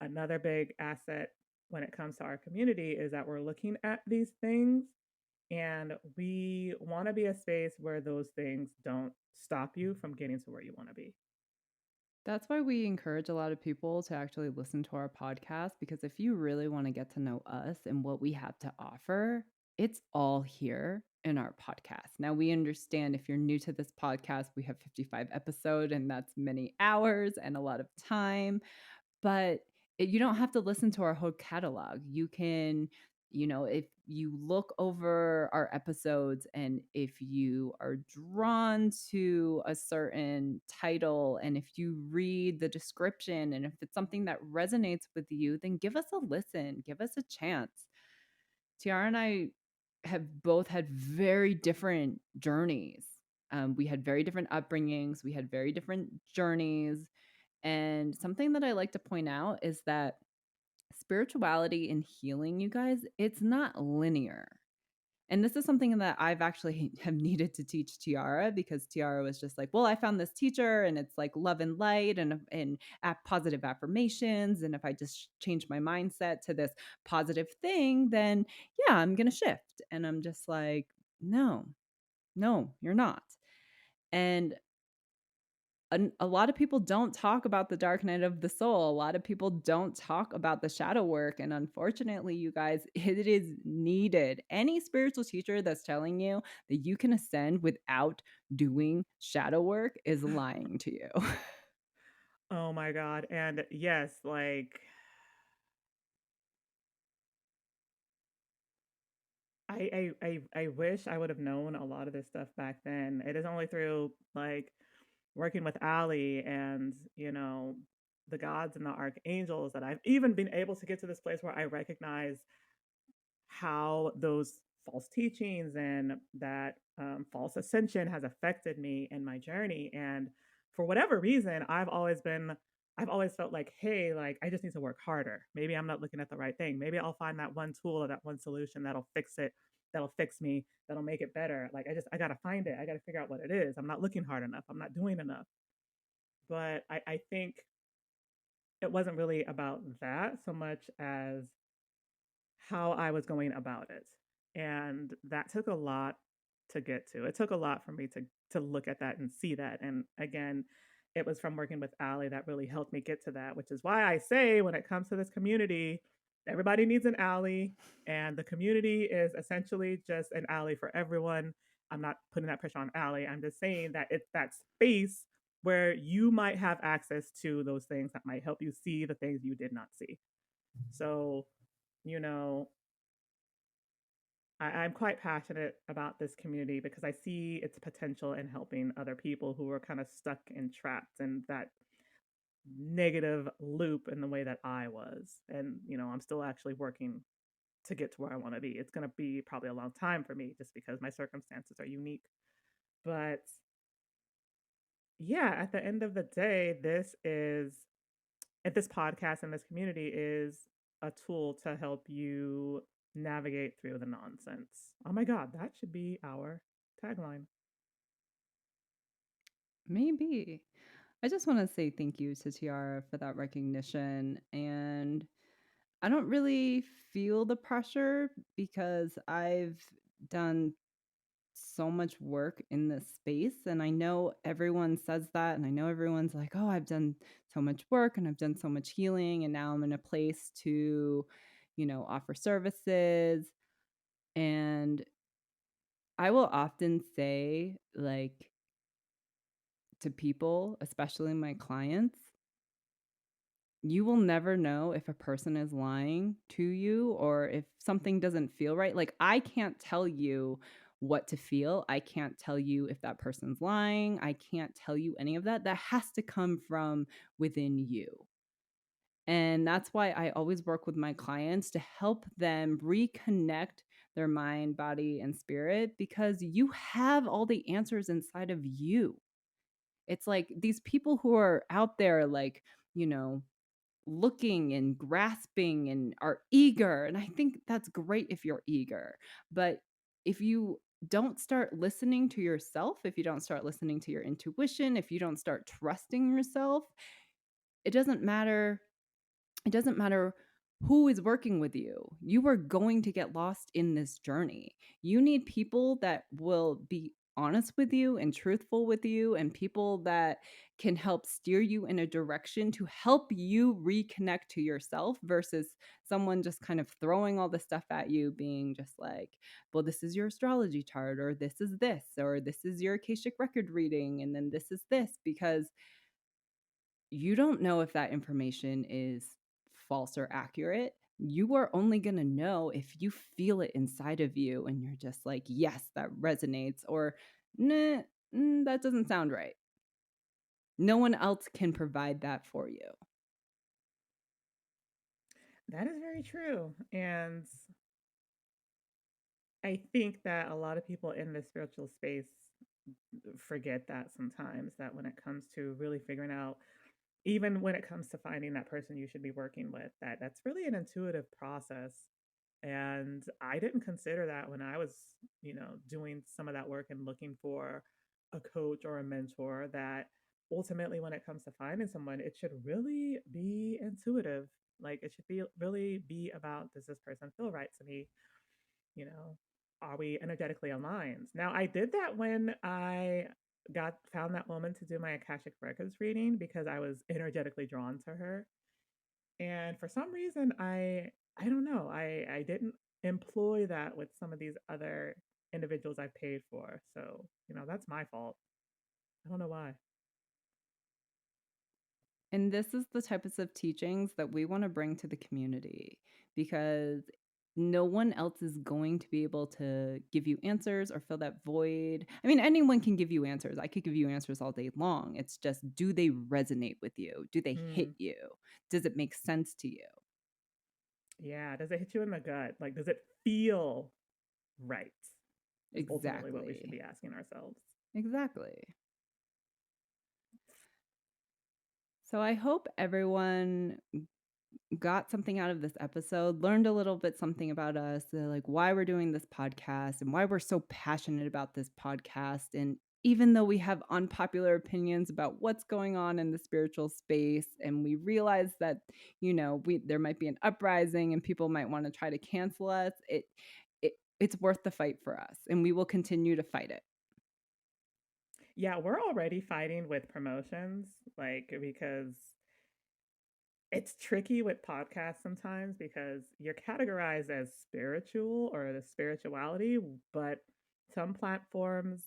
another big asset when it comes to our community is that we're looking at these things and we want to be a space where those things don't stop you from getting to where you want to be. That's why we encourage a lot of people to actually listen to our podcast because if you really want to get to know us and what we have to offer, it's all here in our podcast. Now, we understand if you're new to this podcast, we have 55 episodes and that's many hours and a lot of time. But you don't have to listen to our whole catalog. You can, if you look over our episodes and if you are drawn to a certain title and if you read the description and if it's something that resonates with you, then give us a listen, give us a chance. Tiara and I have both had very different journeys. We had very different upbringings, we had very different journeys. And something that I like to point out is that spirituality and healing, you guys, it's not linear. And this is something that I've actually have needed to teach Tiara because Tiara was just like, well, I found this teacher and it's like love and light and positive affirmations. And if I just change my mindset to this positive thing, then yeah, I'm going to shift. And I'm just like, no, no, you're not. And a lot of people don't talk about the dark night of the soul. A lot of people don't talk about the shadow work. And unfortunately, you guys, it is needed. Any spiritual teacher that's telling you that you can ascend without doing shadow work is lying to you. Oh my God. And yes, like I wish I would have known a lot of this stuff back then. It is only through like working with Ali and, the gods and the archangels that I've even been able to get to this place where I recognize how those false teachings and that false ascension has affected me in my journey. And for whatever reason, I've always felt like, hey, like I just need to work harder. Maybe I'm not looking at the right thing. Maybe I'll find that one tool or that one solution that'll fix it, that'll fix me, that'll make it better. Like I got to find it. I got to figure out what it is. I'm not looking hard enough. I'm not doing enough. But I think it wasn't really about that so much as how I was going about it. And that took a lot to get to. It took a lot for me to look at that and see that. And again, it was from working with Ali that really helped me get to that, which is why I say when it comes to this community, everybody needs an Ali, and the community is essentially just an Ali for everyone. I'm not putting that pressure on Ali. I'm just saying that it's that space where you might have access to those things that might help you see the things you did not see. So, you know, I'm quite passionate about this community because I see its potential in helping other people who are kind of stuck and trapped in that negative loop in the way that I was. And, I'm still actually working to get to where I want to be. It's going to be probably a long time for me just because my circumstances are unique. But yeah, at the end of the day, this podcast and this community is a tool to help you navigate through the nonsense. Oh my God, that should be our tagline. Maybe. I just want to say thank you to Tiara for that recognition. And I don't really feel the pressure because I've done so much work in this space. And I know everyone says that. And I know everyone's like, oh, I've done so much work and I've done so much healing. And now I'm in a place to, offer services. And I will often say, like, to people, especially my clients, you will never know if a person is lying to you or if something doesn't feel right. Like, I can't tell you what to feel. I can't tell you if that person's lying. I can't tell you any of that. That has to come from within you. And that's why I always work with my clients to help them reconnect their mind, body, and spirit because you have all the answers inside of you. It's like these people who are out there, like, you know, looking and grasping and are eager. And I think that's great if you're eager. But if you don't start listening to yourself, if you don't start listening to your intuition, if you don't start trusting yourself, it doesn't matter it doesn't matter who is working with you. You are going to get lost in this journey. You need people that will be honest with you and truthful with you, and people that can help steer you in a direction to help you reconnect to yourself versus someone just kind of throwing all the stuff at you, being just like, well, this is your astrology chart, or this is your Akashic record reading, and then this is this, because you don't know if that information is false or accurate. You are only going to know if you feel it inside of you and you're just like, yes, that resonates, or nah, that doesn't sound right. No one else can provide that for you. That is very true. And I think that a lot of people in the spiritual space forget that sometimes, that when it comes to really figuring out, even when it comes to finding that person you should be working with, that's really an intuitive process. And I didn't consider that when I was, doing some of that work and looking for a coach or a mentor, that ultimately when it comes to finding someone, it should really be intuitive. Like, it should be really be about, does this person feel right to me? You know, are we energetically aligned? Now, I did that when I got found that woman to do my Akashic Records reading because I was energetically drawn to her. And for some reason, I don't know, I didn't employ that with some of these other individuals I paid for. So, that's my fault. I don't know why. And this is the types of teachings that we want to bring to the community because no one else is going to be able to give you answers or fill that void. I mean, anyone can give you answers. I could give you answers all day long. It's just, do they resonate with you? Do they hit Mm, you? Does it make sense to you? yeah. Does it hit you in the gut? Like, does it feel right? Is ultimately what we should Exactly. be asking ourselves. Exactly. So I hope everyone got something out of this episode, learned a little bit something about us, like why we're doing this podcast and why we're so passionate about this podcast. And even though we have unpopular opinions about what's going on in the spiritual space, and we realize that, there might be an uprising and people might want to try to cancel us, it's worth the fight for us, and we will continue to fight it. Yeah, we're already fighting with promotions, like, because it's tricky with podcasts sometimes because you're categorized as spiritual or the spirituality, but some platforms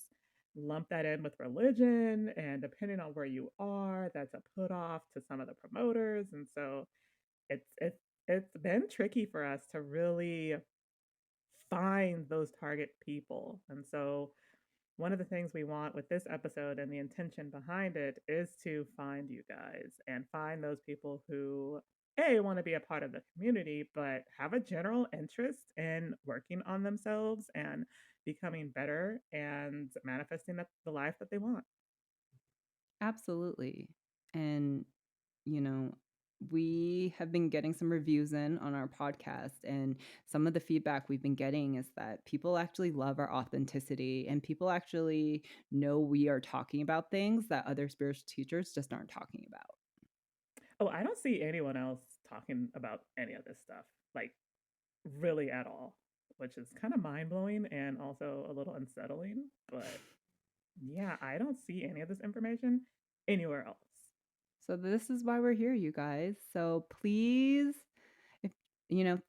lump that in with religion, and depending on where you are, that's a put off to some of the promoters. And so it's been tricky for us to really find those target people. And so one of the things we want with this episode and the intention behind it is to find you guys and find those people who a want to be a part of the community but have a general interest in working on themselves and becoming better and manifesting the life that they want. Absolutely. And, you know, we have been getting some reviews in on our podcast, and some of the feedback we've been getting is that people actually love our authenticity and people actually know we are talking about things that other spiritual teachers just aren't talking about. Oh, I don't see anyone else talking about any of this stuff, like really at all, which is kind of mind blowing and also a little unsettling. But yeah, I don't see any of this information anywhere else. So this is why we're here, you guys. So please, if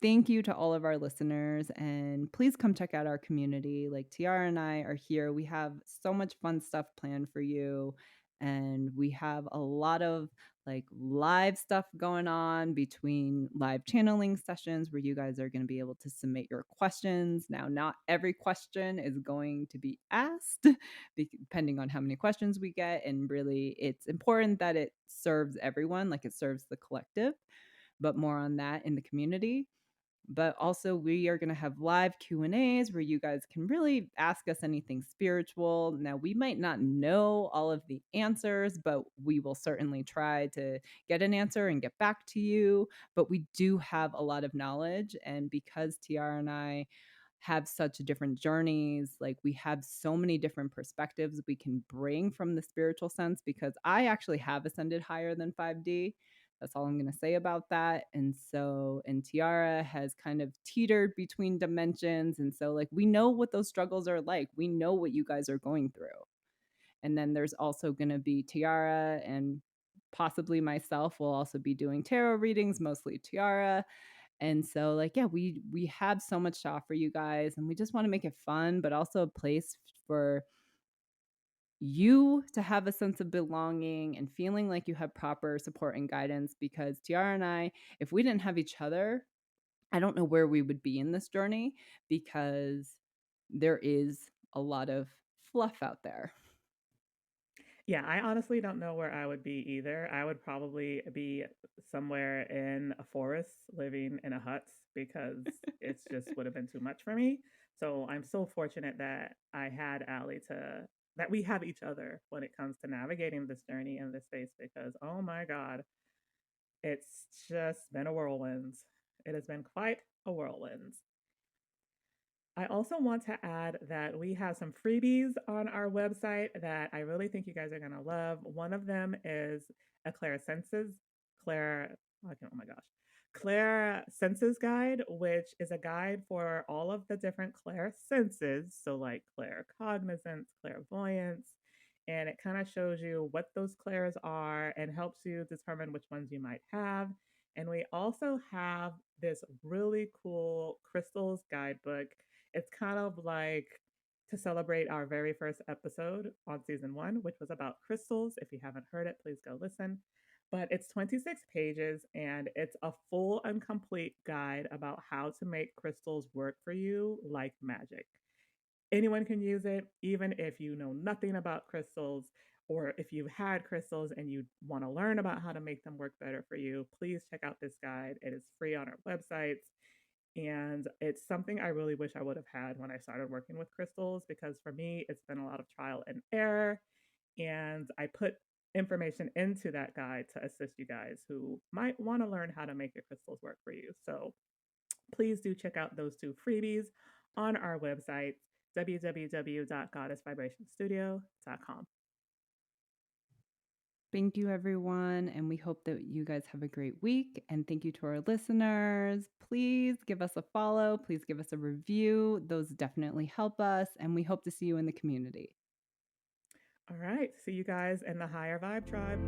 thank you to all of our listeners, and please come check out our community. Like Tiara and I are here. We have so much fun stuff planned for you, and we have a lot of like live stuff going on between live channeling sessions where you guys are going to be able to submit your questions. Now, not every question is going to be asked depending on how many questions we get, and really it's important that it serves everyone, like it serves the collective, but more on that in the community. But also we are going to have live Q&As where you guys can really ask us anything spiritual. Now, we might not know all of the answers, but we will certainly try to get an answer and get back to you. But we do have a lot of knowledge, and because Tiara and I have such different journeys, like we have so many different perspectives we can bring from the spiritual sense, because I actually have ascended higher than 5D. That's all I'm going to say about that. And Tiara has kind of teetered between dimensions. And so, like, we know what those struggles are like. We know what you guys are going through. And then there's also going to be Tiara, and possibly myself will also be doing tarot readings, mostly Tiara. And so, like, yeah, we have so much to offer you guys, and we just want to make it fun, but also a place for you to have a sense of belonging and feeling like you have proper support and guidance. Because Tiara and I, if we didn't have each other, I don't know where we would be in this journey, because there is a lot of fluff out there. Yeah, I honestly don't know where I would be either. I would probably be somewhere in a forest living in a hut because it's just would have been too much for me. So I'm so fortunate that I had Allie to that we have each other when it comes to navigating this journey in this space because oh my God, it's just been a whirlwind. It has been quite a whirlwind. I also want to add that we have some freebies on our website that I really think you guys are going to love. One of them is a Claire, oh my gosh, Claire Senses Guide, which is a guide for all of the different Claire senses. So, like claircognizance, clairvoyance, and it kind of shows you what those clairs are and helps you determine which ones you might have. And we also have this really cool crystals guidebook. It's kind of like to celebrate our very first episode on season one, which was about crystals. If you haven't heard it, please go listen. But it's 26 pages and it's a full and complete guide about how to make crystals work for you like magic. Anyone can use it, even if you know nothing about crystals or if you've had crystals and you want to learn about how to make them work better for you. Please check out this guide. It is free on our websites. And it's something I really wish I would have had when I started working with crystals because for me, it's been a lot of trial and error. And I put information into that guide to assist you guys who might want to learn how to make your crystals work for you. So please do check out those two freebies on our website, www.goddessvibrationstudio.com. Thank you, everyone. And we hope that you guys have a great week. And thank you to our listeners. Please give us a follow. Please give us a review. Those definitely help us. And we hope to see you in the community. All right. See you guys in the Higher Vibe Tribe.